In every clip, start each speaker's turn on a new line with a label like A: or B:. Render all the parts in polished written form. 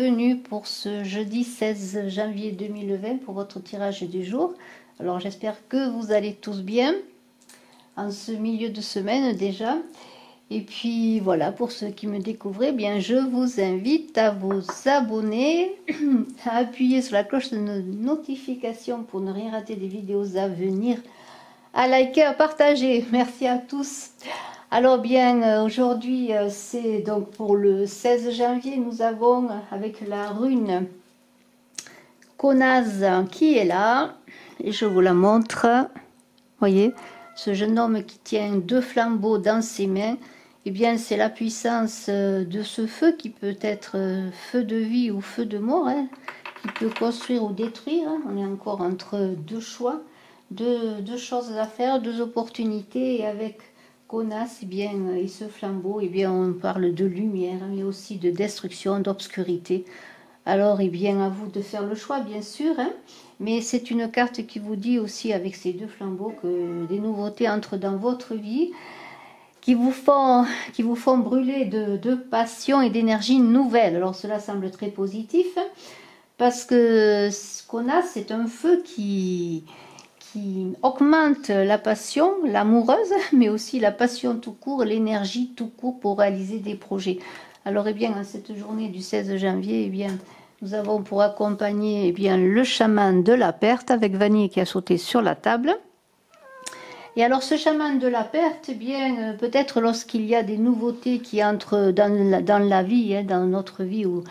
A: bienvenue pour ce jeudi 16 janvier 2020 pour votre tirage du jour. Alors j'espère que vous allez tous bien en ce milieu de semaine déjà. Et puis voilà, pour ceux qui me découvrent, eh bien je vous invite à vous abonner, à appuyer sur la cloche de notification pour ne rien rater des vidéos à venir, à liker, à partager. Merci à tous. Alors bien, aujourd'hui, c'est donc pour le 16 janvier, nous avons avec la rune Konaz qui est là. Et je vous la montre. Voyez, ce jeune homme qui tient 2 flambeaux dans ses mains, eh bien c'est la puissance de ce feu qui peut être feu de vie ou feu de mort, hein, qui peut construire ou détruire. On est encore entre deux choix, deux choses à faire, 2 opportunités, et avec Konaz, eh bien, et ce flambeau, eh bien, on parle de lumière, mais aussi de destruction, d'obscurité. Alors, eh bien, à vous de faire le choix, bien sûr, hein, mais c'est une carte qui vous dit aussi, avec ces 2 flambeaux, que des nouveautés entrent dans votre vie, qui vous font brûler de passion et d'énergie nouvelle. Alors, cela semble très positif, parce que Konaz, c'est un feu qui augmente la passion, l'amoureuse, mais aussi la passion tout court, l'énergie tout court pour réaliser des projets. Alors, eh bien, en cette journée du 16 janvier, eh bien, nous avons pour accompagner eh bien, le chaman de la perte avec Vanille qui a sauté sur la table. Et alors, ce chaman de la perte, eh bien, peut-être lorsqu'il y a des nouveautés qui entrent dans la vie, hein, dans notre vie ou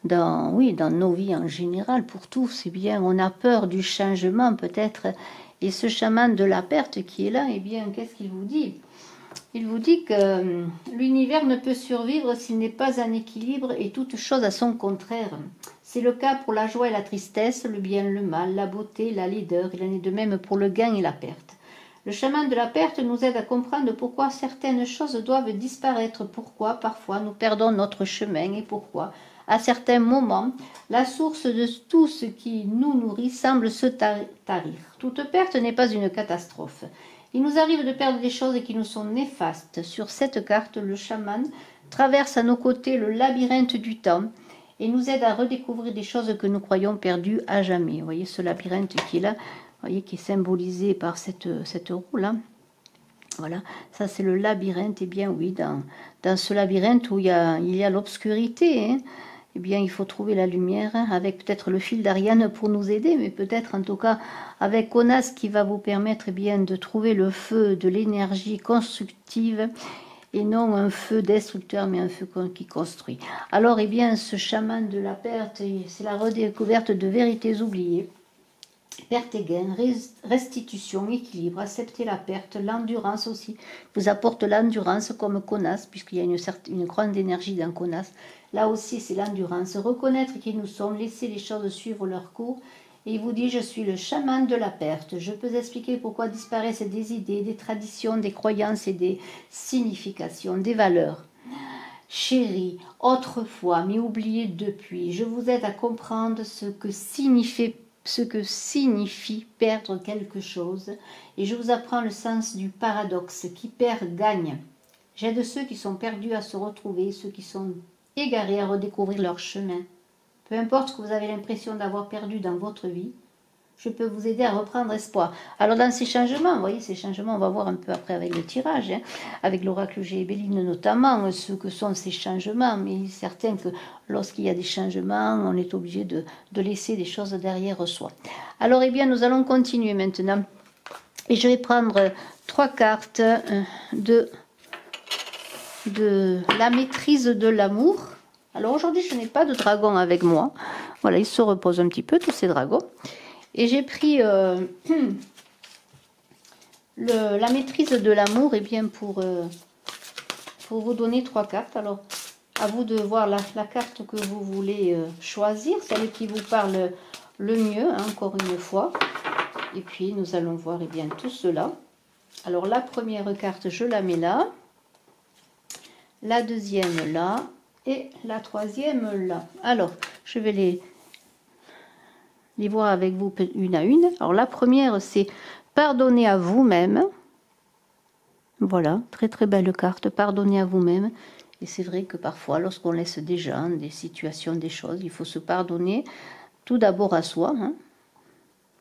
A: dans nos vies en général, pour tous, eh bien, on a peur du changement peut-être. Et ce chaman de la perte qui est là, eh bien, qu'est-ce qu'il vous dit? Il vous dit que l'univers ne peut survivre s'il n'est pas en équilibre et toute chose à son contraire. C'est le cas pour la joie et la tristesse, le bien, le mal, la beauté, la laideur. Il en est de même pour le gain et la perte. Le chaman de la perte nous aide à comprendre pourquoi certaines choses doivent disparaître, pourquoi parfois nous perdons notre chemin et pourquoi, à certains moments, la source de tout ce qui nous nourrit semble se tarir. Toute perte n'est pas une catastrophe. Il nous arrive de perdre des choses qui nous sont néfastes. Sur cette carte, le chaman traverse à nos côtés le labyrinthe du temps et nous aide à redécouvrir des choses que nous croyons perdues à jamais. Vous voyez ce labyrinthe qui est là, vous voyez, qui est symbolisé par cette roue là. Voilà, ça c'est le labyrinthe. Et bien oui, dans ce labyrinthe où il y a l'obscurité, hein, eh bien, il faut trouver la lumière, hein, avec peut-être le fil d'Ariane pour nous aider, mais peut-être en tout cas avec Konaz qui va vous permettre eh bien, de trouver le feu de l'énergie constructive et non un feu destructeur, mais un feu qui construit. Alors, eh bien, ce chaman de la perte, c'est la redécouverte de vérités oubliées. Perte et gain, restitution, équilibre, accepter la perte, l'endurance aussi. Vous apporte l'endurance comme Konaz, puisqu'il y a une grande énergie dans Konaz. Là aussi, c'est l'endurance. Reconnaître qui nous sommes, laisser les choses suivre leur cours. Et il vous dit, je suis le chaman de la perte. Je peux expliquer pourquoi disparaissent des idées, des traditions, des croyances et des significations, des valeurs. Chérie, autrefois, mais oublié depuis, je vous aide à comprendre ce que signifie perdre quelque chose, et je vous apprends le sens du paradoxe, qui perd gagne. J'aide ceux qui sont perdus à se retrouver, ceux qui sont égarés à redécouvrir leur chemin. Peu importe ce que vous avez l'impression d'avoir perdu dans votre vie, je peux vous aider à reprendre espoir. Alors dans ces changements, vous voyez, ces changements, on va voir un peu après avec le tirage, hein, avec l'oracle Gébeline notamment, ce que sont ces changements, mais il est certain que lorsqu'il y a des changements, on est obligé de laisser des choses derrière soi. Alors, eh bien, nous allons continuer maintenant. Et je vais prendre 3 cartes de la maîtrise de l'amour. Alors aujourd'hui, je n'ai pas de dragon avec moi. Voilà, ils se reposent un petit peu, tous ces dragons. Et j'ai pris la maîtrise de l'amour, et bien pour vous donner 3 cartes. Alors, à vous de voir la carte que vous voulez choisir, celle qui vous parle le mieux, hein, encore une fois. Et puis, nous allons voir eh bien, tout cela. Alors, la première carte, je la mets là. La deuxième là. Et la troisième là. Alors, je vais les voir avec vous une à une. Alors la première, c'est pardonner à vous-même. Voilà, très très belle carte, pardonner à vous-même. Et c'est vrai que parfois, lorsqu'on laisse des gens, des situations, des choses, il faut se pardonner tout d'abord à soi, hein.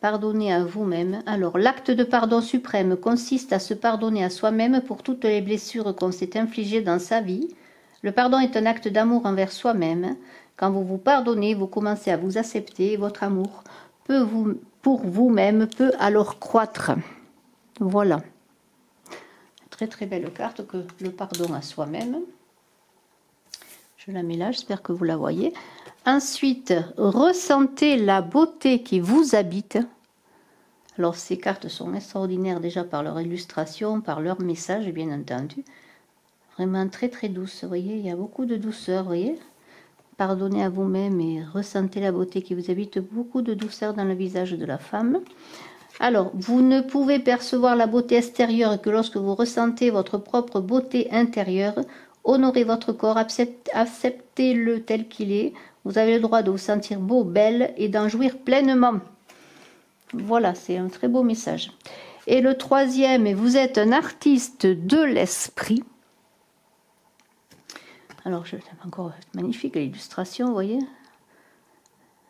A: Pardonner à vous-même. Alors, l'acte de pardon suprême consiste à se pardonner à soi-même pour toutes les blessures qu'on s'est infligées dans sa vie. Le pardon est un acte d'amour envers soi-même. Quand vous vous pardonnez, vous commencez à vous accepter et votre amour pour vous-même peut alors croître. Voilà. Très très belle carte que le pardon à soi-même. Je la mets là, j'espère que vous la voyez. Ensuite, ressentez la beauté qui vous habite. Alors, ces cartes sont extraordinaires déjà par leur illustration, par leur message, bien entendu. Vraiment très très douce, vous voyez, il y a beaucoup de douceur, vous voyez. Pardonnez à vous-même et ressentez la beauté qui vous habite, beaucoup de douceur dans le visage de la femme. Alors, vous ne pouvez percevoir la beauté extérieure que lorsque vous ressentez votre propre beauté intérieure. Honorez votre corps, acceptez-le tel qu'il est. Vous avez le droit de vous sentir beau, belle et d'en jouir pleinement. Voilà, c'est un très beau message. Et le troisième, vous êtes un artiste de l'esprit. Alors, je encore magnifique l'illustration, vous voyez.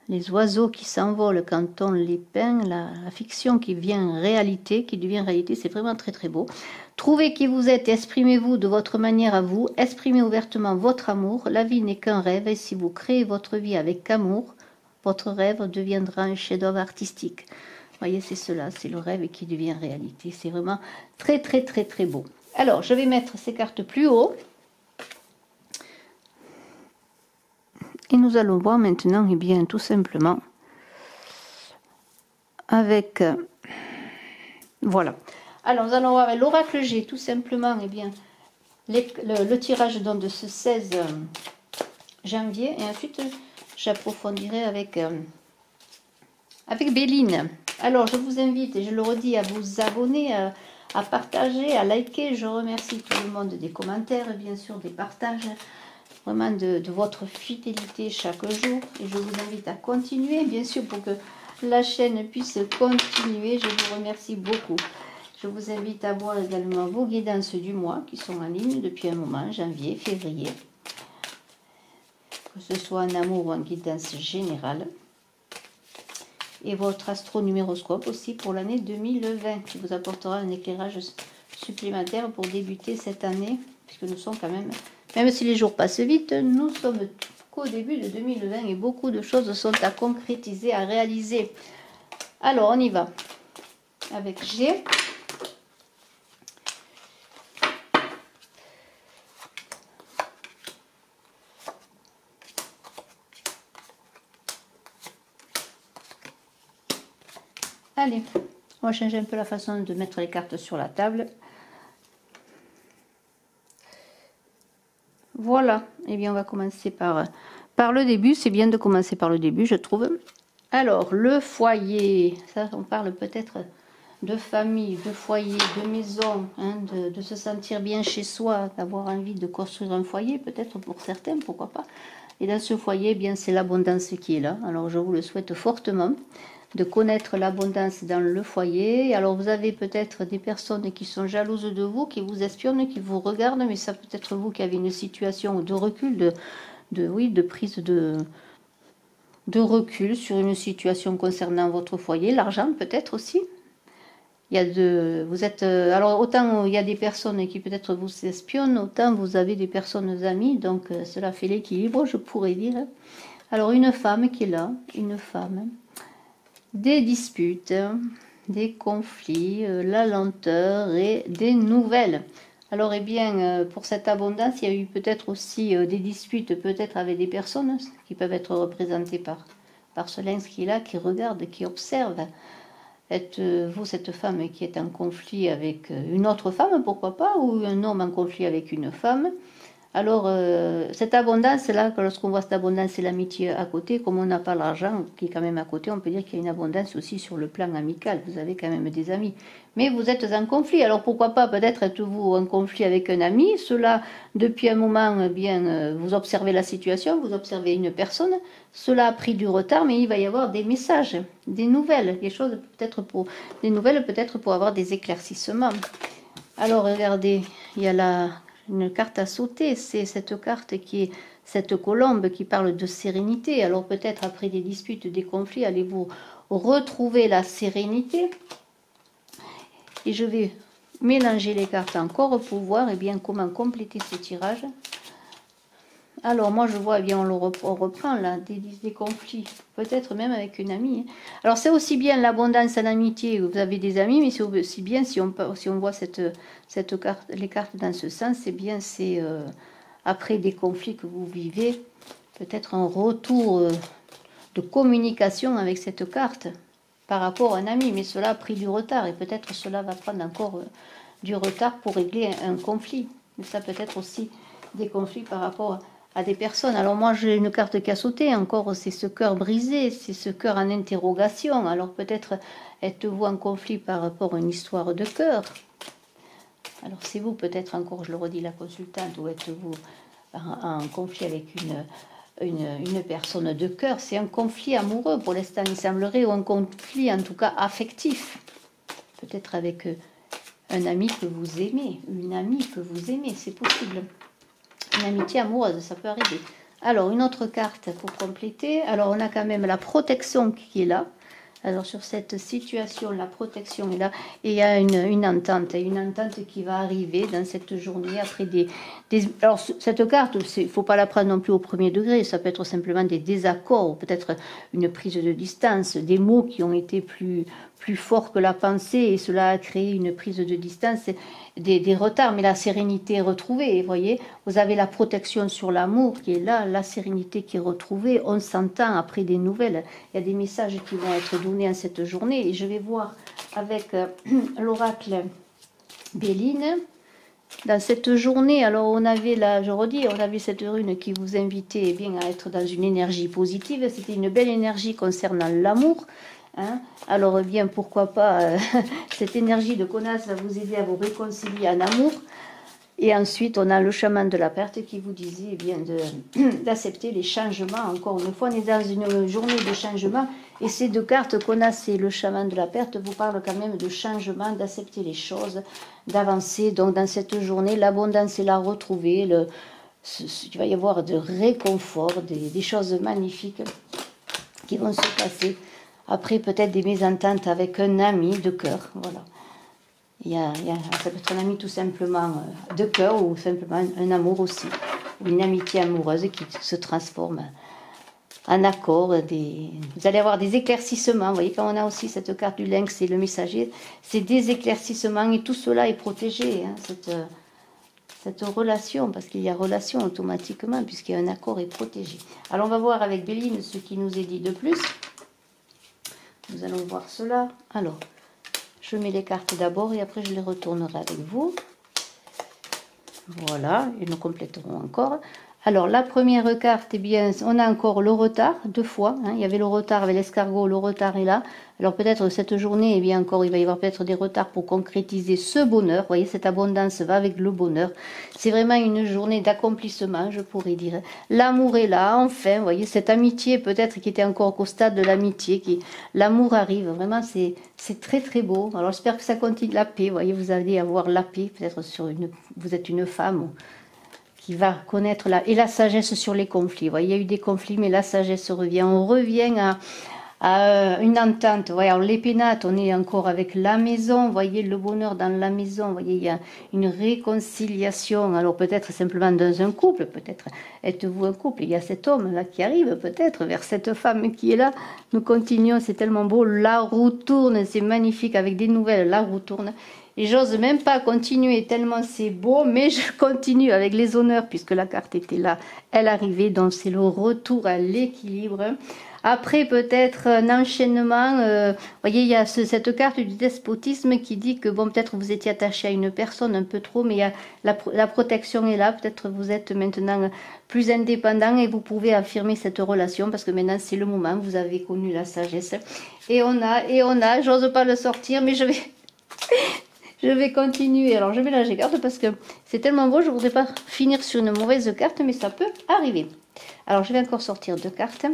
A: Les oiseaux qui s'envolent quand on les peint, la fiction qui devient réalité, c'est vraiment très très beau. Trouvez qui vous êtes, exprimez-vous de votre manière à vous, exprimez ouvertement votre amour. La vie n'est qu'un rêve et si vous créez votre vie avec amour, votre rêve deviendra un chef-d'œuvre artistique. Vous voyez, c'est cela, c'est le rêve qui devient réalité. C'est vraiment très très très très beau. Alors, je vais mettre ces cartes plus haut. Et nous allons voir maintenant, eh bien, tout simplement, avec... voilà. Alors, nous allons voir avec l'oracle G, tout simplement, eh bien, le tirage donc, de ce 16 janvier. Et ensuite, j'approfondirai avec Béline. Alors, je vous invite, et je le redis, à vous abonner, à partager, à liker. Je remercie tout le monde des commentaires, bien sûr, des partages. Vraiment de votre fidélité chaque jour et je vous invite à continuer bien sûr pour que la chaîne puisse continuer. Je vous remercie beaucoup. Je vous invite à voir également vos guidances du mois qui sont en ligne depuis un moment, janvier, février, que ce soit en amour ou en guidance générale, et votre astronuméroscope aussi pour l'année 2020 qui vous apportera un éclairage supplémentaire pour débuter cette année puisque nous sommes quand même si les jours passent vite, nous sommes qu'au début de 2020 et beaucoup de choses sont à concrétiser, à réaliser. Alors, on y va avec G. Allez, on va changer un peu la façon de mettre les cartes sur la table. Voilà, et eh bien on va commencer par le début, c'est bien de commencer par le début je trouve. Alors le foyer, ça on parle peut-être de famille, de foyer, de maison, hein, de se sentir bien chez soi, d'avoir envie de construire un foyer peut-être pour certains, pourquoi pas. Et dans ce foyer, eh bien c'est l'abondance qui est là, alors je vous le souhaite fortement. De connaître l'abondance dans le foyer. Alors vous avez peut-être des personnes qui sont jalouses de vous, qui vous espionnent, qui vous regardent, mais ça peut être vous qui avez une situation de recul, de prise de recul sur une situation concernant votre foyer, l'argent peut-être aussi. Il y a vous êtes alors autant il y a des personnes qui peut-être vous espionnent, autant vous avez des personnes amies, donc cela fait l'équilibre, je pourrais dire. Alors une femme qui est là, une femme. Des disputes, des conflits, la lenteur et des nouvelles. Alors, eh bien, pour cette abondance, il y a eu peut-être aussi des disputes, peut-être avec des personnes qui peuvent être représentées par ce lynx qui est là, qui regarde, qui observe. Êtes-vous cette femme qui est en conflit avec une autre femme, pourquoi pas, ou un homme en conflit avec une femme? Alors, cette abondance-là, lorsqu'on voit cette abondance, c'est l'amitié à côté. Comme on n'a pas l'argent qui est quand même à côté, on peut dire qu'il y a une abondance aussi sur le plan amical. Vous avez quand même des amis. Mais vous êtes en conflit. Alors, pourquoi pas, peut-être êtes-vous en conflit avec un ami. Cela, depuis un moment, eh bien, vous observez la situation, vous observez une personne. Cela a pris du retard, mais il va y avoir des messages, des nouvelles, des choses peut-être des nouvelles peut-être pour avoir des éclaircissements. Alors, regardez, il y a une carte à sauter. C'est cette carte qui est cette colombe qui parle de sérénité. Alors peut-être après des disputes, des conflits, allez-vous retrouver la sérénité. Et je vais mélanger les cartes encore pour voir comment compléter ce tirage. Alors moi je vois, on reprend là des conflits, peut-être même avec une amie. Alors c'est aussi bien l'abondance en amitié, vous avez des amis, mais c'est aussi bien si on voit cette carte, les cartes dans ce sens, c'est après des conflits que vous vivez, peut-être un retour de communication avec cette carte par rapport à un ami, mais cela a pris du retard et peut-être cela va prendre encore du retard pour régler un conflit. Mais ça peut être aussi des conflits par rapport à des personnes. Alors moi j'ai une carte qui a sauté encore, c'est ce cœur brisé, c'est ce cœur en interrogation. Alors peut-être êtes-vous en conflit par rapport à une histoire de cœur. Alors c'est vous peut-être encore, je le redis, la consultante, ou êtes-vous en conflit avec une personne de cœur. C'est un conflit amoureux pour l'instant, il semblerait, ou un conflit en tout cas affectif. Peut-être avec un ami que vous aimez, une amie que vous aimez, c'est possible. Une amitié amoureuse, ça peut arriver. Alors, une autre carte pour compléter. Alors, on a quand même la protection qui est là. Alors, sur cette situation, la protection est là. Et il y a une entente qui va arriver dans cette journée après Alors, cette carte, il ne faut pas la prendre non plus au premier degré. Ça peut être simplement des désaccords, peut-être une prise de distance, des mots qui ont été plus forts que la pensée, et cela a créé une prise de distance, des retards, mais la sérénité est retrouvée, vous voyez, vous avez la protection sur l'amour qui est là, la sérénité qui est retrouvée, on s'entend après des nouvelles, il y a des messages qui vont être donnés en cette journée, et je vais voir avec l'oracle Béline, dans cette journée, alors on avait là, je redis, on avait cette rune qui vous invitait bien à être dans une énergie positive, c'était une belle énergie concernant l'amour. Hein, alors bien pourquoi pas cette énergie de connasse va vous aider à vous réconcilier en amour. Et ensuite on a le chaman de la perte qui vous disait bien d'accepter les changements. Encore une fois on est dans une journée de changement, et ces deux cartes connasse et le chaman de la perte vous parlent quand même de changement, d'accepter les choses, d'avancer. Donc dans cette journée l'abondance est là retrouvée, il va y avoir de réconfort, des choses magnifiques qui vont se passer. Après, peut-être des mésententes avec un ami de cœur, voilà. Ça peut être un ami tout simplement de cœur, ou simplement un amour aussi, ou une amitié amoureuse qui se transforme en accord. Vous allez avoir des éclaircissements, vous voyez, quand on a aussi cette carte du lynx et le messager, c'est des éclaircissements, et tout cela est protégé, hein, cette relation, parce qu'il y a relation automatiquement, puisqu'il y a un accord est protégé. Alors on va voir avec Béline ce qui nous est dit de plus. Nous allons voir cela. Alors, je mets les cartes d'abord et après je les retournerai avec vous. Voilà, et nous compléterons encore. Alors, la première carte, eh bien, on a encore le retard, deux fois. Hein. Il y avait le retard avec l'escargot, le retard est là. Alors, peut-être cette journée, eh bien, encore, il va y avoir peut-être des retards pour concrétiser ce bonheur. Vous voyez, cette abondance va avec le bonheur. C'est vraiment une journée d'accomplissement, je pourrais dire. L'amour est là, enfin, vous voyez, cette amitié, peut-être, qui était encore au stade de l'amitié, l'amour arrive. Vraiment, c'est très, très beau. Alors, j'espère que ça continue la paix. Vous voyez, vous allez avoir la paix, peut-être vous êtes une femme qui va connaître la sagesse sur les conflits. Vous voyez, il y a eu des conflits, mais la sagesse revient. On revient à une entente. Vous voyez, alors les pénates, on est encore avec la maison. Vous voyez, le bonheur dans la maison. Vous voyez, il y a une réconciliation. Alors peut-être simplement dans un couple, peut-être êtes-vous un couple. Il y a cet homme-là qui arrive peut-être vers cette femme qui est là. Nous continuons, c'est tellement beau. La roue tourne, c'est magnifique avec des nouvelles. La roue tourne. Et j'ose même pas continuer tellement c'est beau, mais je continue avec les honneurs puisque la carte était là, elle arrivait, donc c'est le retour à l'équilibre. Après peut-être un enchaînement, voyez il y a cette carte du despotisme qui dit que bon peut-être vous étiez attaché à une personne un peu trop, mais il y a la protection est là, peut-être vous êtes maintenant plus indépendant et vous pouvez affirmer cette relation parce que maintenant c'est le moment, vous avez connu la sagesse. Et on a, j'ose pas le sortir, mais je vais continuer. Alors, je mélange les cartes parce que c'est tellement beau. Je ne voudrais pas finir sur une mauvaise carte, mais ça peut arriver. Alors, je vais encore sortir deux cartes.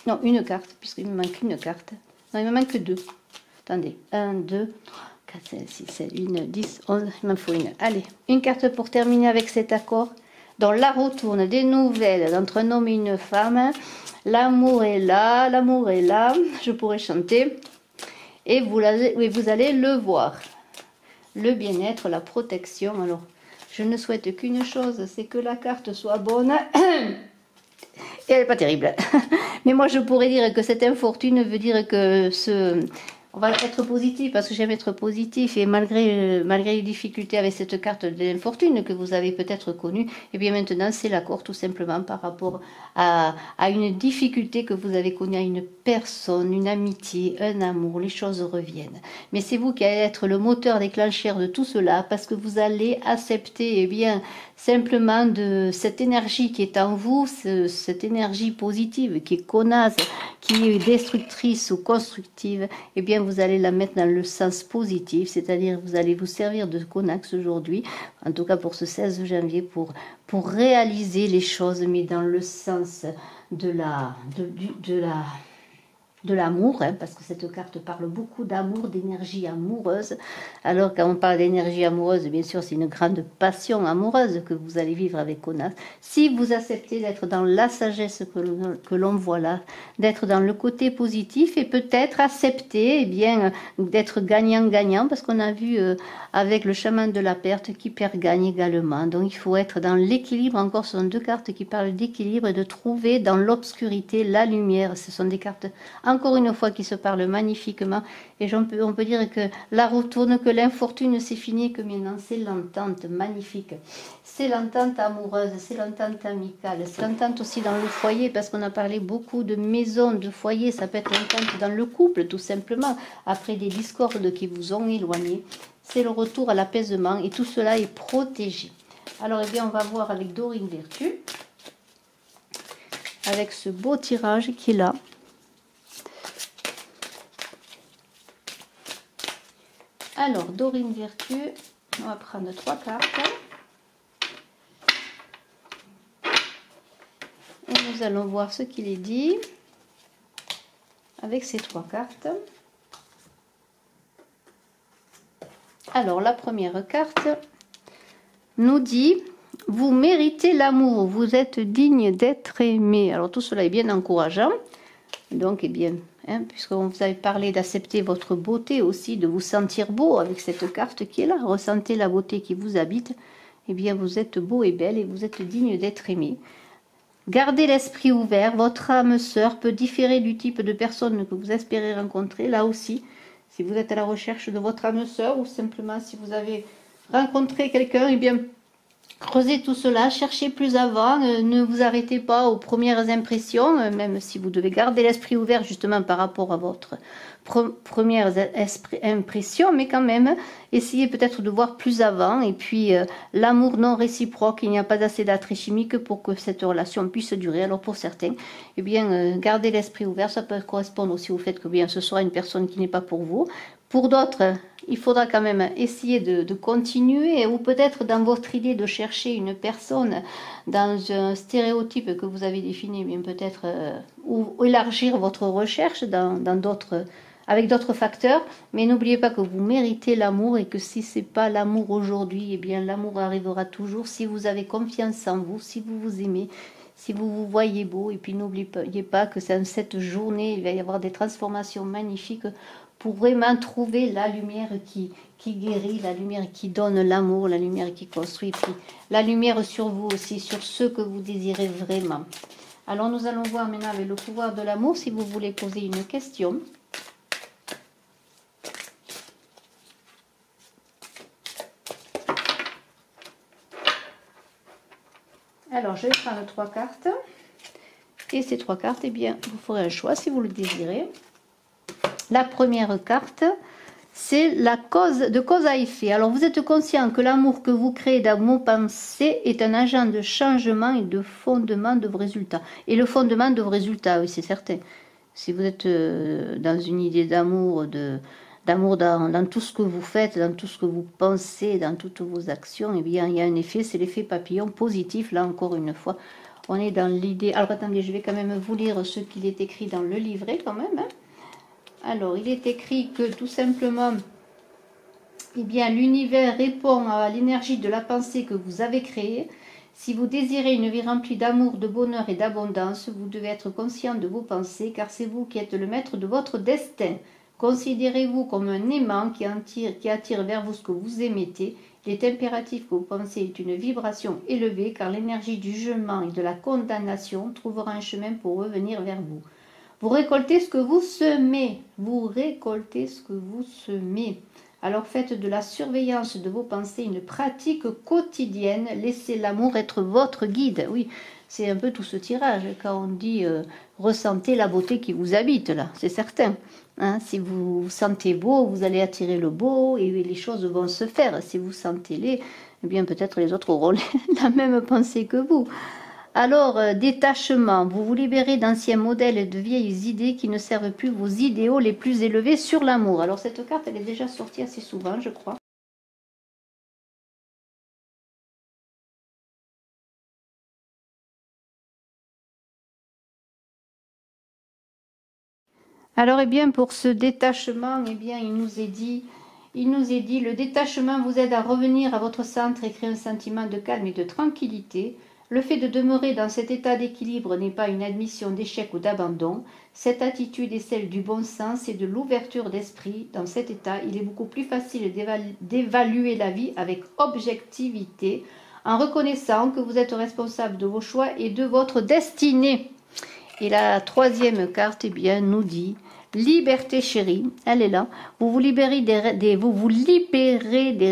A: Non, une carte, puisqu'il me manque une carte. Non, il me manque deux. Attendez. 1, 2, 3, 4, 5, 6, 7, 8, 9, 10, 11. Il m'en faut une. Allez, une carte pour terminer avec cet accord. Dans la retourne des nouvelles entre un homme et une femme. L'amour est là, l'amour est là. Je pourrais chanter. Et vous allez le voir. Le bien-être, la protection. Alors, je ne souhaite qu'une chose, c'est que la carte soit bonne. Et elle n'est pas terrible. Mais moi, je pourrais dire que cette infortune veut dire que on va être positif, parce que j'aime être positif. Et malgré les difficultés avec cette carte de l'infortune que vous avez peut-être connue, et bien maintenant, c'est l'accord tout simplement par rapport à une difficulté que vous avez connue à une personne, une amitié, un amour. Les choses reviennent. Mais c'est vous qui allez être le moteur déclencheur de tout cela, parce que vous allez accepter, eh bien, simplement de cette énergie qui est en vous, cette énergie positive qui est connasse, qui est destructrice ou constructive, eh bien vous allez la mettre dans le sens positif, c'est-à-dire vous allez vous servir de Conax aujourd'hui, en tout cas pour ce 16 janvier, pour réaliser les choses, mais dans le sens de l'amour, hein, parce que cette carte parle beaucoup d'amour, d'énergie amoureuse. Alors quand on parle d'énergie amoureuse, bien sûr c'est une grande passion amoureuse que vous allez vivre avec Conas. Si vous acceptez d'être dans la sagesse que l'on voit là, d'être dans le côté positif et peut-être accepter, eh bien, d'être gagnant-gagnant, parce qu'on a vu avec le chaman de la perte qui perd gagne également. Donc il faut être dans l'équilibre. Encore, ce sont deux cartes qui parlent d'équilibre et de trouver dans l'obscurité la lumière. Ce sont des cartes encore une fois qui se parlent magnifiquement, et on peut dire que la retourne, que l'infortune c'est fini, que maintenant c'est l'entente magnifique, c'est l'entente amoureuse, c'est l'entente amicale, c'est l'entente aussi dans le foyer, parce qu'on a parlé beaucoup de maison, de foyer. Ça peut être l'entente dans le couple tout simplement, après des discordes qui vous ont éloigné. C'est le retour à l'apaisement, et tout cela est protégé. Alors eh bien on va voir avec Dorine Vertu, avec ce beau tirage qui est là. Alors, Dorine Vertu, on va prendre 3 cartes. Et nous allons voir ce qu'il est dit avec ces 3 cartes. Alors, la première carte nous dit « Vous méritez l'amour, vous êtes digne d'être aimé ». Alors, tout cela est bien encourageant. Donc, eh bien, hein, puisque vous avez parlé d'accepter votre beauté aussi, de vous sentir beau avec cette carte qui est là, ressentez la beauté qui vous habite, eh bien, vous êtes beau et belle et vous êtes digne d'être aimé. Gardez l'esprit ouvert, votre âme sœur peut différer du type de personne que vous espérez rencontrer, là aussi, si vous êtes à la recherche de votre âme sœur, ou simplement si vous avez rencontré quelqu'un, eh bien, creusez tout cela, cherchez plus avant, ne vous arrêtez pas aux premières impressions, même si vous devez garder l'esprit ouvert justement par rapport à votre première impression, mais quand même, essayez peut-être de voir plus avant. Et puis, l'amour non réciproque, il n'y a pas assez d'attrait chimique pour que cette relation puisse durer. Alors pour certains, eh bien, gardez l'esprit ouvert, ça peut correspondre aussi au fait que bien, ce sera une personne qui n'est pas pour vous. Pour d'autres, il faudra quand même essayer de continuer, ou peut-être dans votre idée de chercher une personne dans un stéréotype que vous avez défini, bien peut-être ou élargir votre recherche avec d'autres facteurs. Mais n'oubliez pas que vous méritez l'amour, et que si ce n'est pas l'amour aujourd'hui, eh bien l'amour arrivera toujours si vous avez confiance en vous, si vous vous aimez, si vous vous voyez beau. Et puis n'oubliez pas que dans cette journée, il va y avoir des transformations magnifiques pour vraiment trouver la lumière qui guérit, la lumière qui donne l'amour, la lumière qui construit, puis la lumière sur vous aussi, sur ce que vous désirez vraiment. Alors nous allons voir maintenant avec le pouvoir de l'amour, si vous voulez poser une question. Alors je vais prendre 3 cartes, et ces 3 cartes, eh bien, vous ferez un choix si vous le désirez. La première carte, c'est la cause à effet. Alors vous êtes conscient que l'amour que vous créez dans vos pensées est un agent de changement et de fondement de vos résultats. Et le fondement de vos résultats, oui, c'est certain. Si vous êtes dans une idée d'amour, dans tout ce que vous faites, dans tout ce que vous pensez, dans toutes vos actions, eh bien il y a un effet, c'est l'effet papillon positif. Là encore une fois, on est dans l'idée. Alors attendez, je vais quand même vous lire ce qu'il est écrit dans le livret quand même, hein. Alors, il est écrit que tout simplement, eh bien l'univers répond à l'énergie de la pensée que vous avez créée. Si vous désirez une vie remplie d'amour, de bonheur et d'abondance, vous devez être conscient de vos pensées, car c'est vous qui êtes le maître de votre destin. Considérez-vous comme un aimant qui attire vers vous ce que vous émettez. Il est impératif que vos pensées aient une vibration élevée, car l'énergie du jugement et de la condamnation trouvera un chemin pour revenir vers vous. Vous récoltez ce que vous semez. Vous récoltez ce que vous semez. Alors faites de la surveillance de vos pensées une pratique quotidienne. Laissez l'amour être votre guide. Oui, c'est un peu tout ce tirage. Quand on dit ressentez la beauté qui vous habite, là, c'est certain. Hein, si vous vous sentez beau, vous allez attirer le beau et les choses vont se faire. Si vous sentez laid, eh bien peut-être les autres auront la même pensée que vous. Alors, détachement, vous vous libérez d'anciens modèles et de vieilles idées qui ne servent plus vos idéaux les plus élevés sur l'amour. Alors, cette carte, elle est déjà sortie assez souvent, je crois. Alors, eh bien, pour ce détachement, eh bien, il nous est dit, le détachement vous aide à revenir à votre centre et créer un sentiment de calme et de tranquillité. Le fait de demeurer dans cet état d'équilibre n'est pas une admission d'échec ou d'abandon. Cette attitude est celle du bon sens et de l'ouverture d'esprit. Dans cet état, il est beaucoup plus facile d'évaluer la vie avec objectivité, en reconnaissant que vous êtes responsable de vos choix et de votre destinée. Et la troisième carte, eh bien, nous dit liberté chérie, elle est là. Vous vous libérez des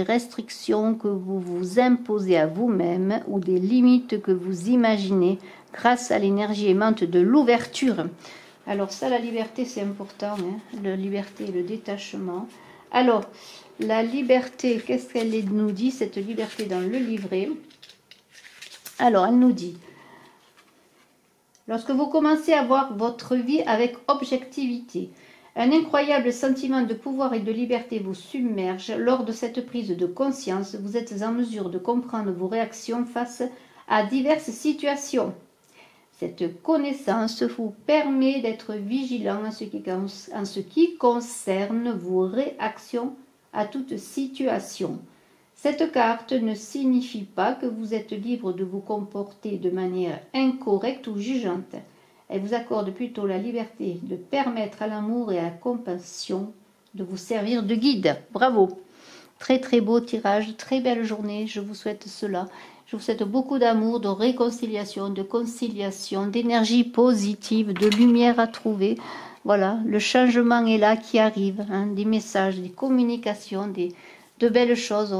A: restrictions que vous vous imposez à vous-même ou des limites que vous imaginez grâce à l'énergie aimante de l'ouverture. Alors ça, la liberté, c'est important. Hein, la liberté et le détachement. Alors, la liberté, qu'est-ce qu'elle nous dit, cette liberté dans le livret? Alors, elle nous dit... Lorsque vous commencez à voir votre vie avec objectivité, un incroyable sentiment de pouvoir et de liberté vous submerge. Lors de cette prise de conscience, vous êtes en mesure de comprendre vos réactions face à diverses situations. Cette connaissance vous permet d'être vigilant en ce qui concerne vos réactions à toute situation. Cette carte ne signifie pas que vous êtes libre de vous comporter de manière incorrecte ou jugeante. Elle vous accorde plutôt la liberté de permettre à l'amour et à la compassion de vous servir de guide. Bravo! Très très beau tirage, très belle journée, je vous souhaite cela. Je vous souhaite beaucoup d'amour, de réconciliation, de conciliation, d'énergie positive, de lumière à trouver. Voilà, le changement est là qui arrive, hein, des messages, des communications, de belles choses,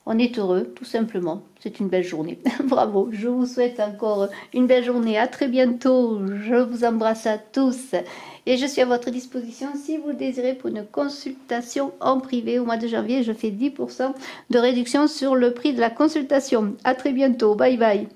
A: on est heureux, tout simplement. C'est une belle journée. Bravo, je vous souhaite encore une belle journée. À très bientôt. Je vous embrasse à tous. Et je suis à votre disposition si vous le désirez pour une consultation en privé. Au mois de janvier, je fais 10% de réduction sur le prix de la consultation. À très bientôt. Bye bye.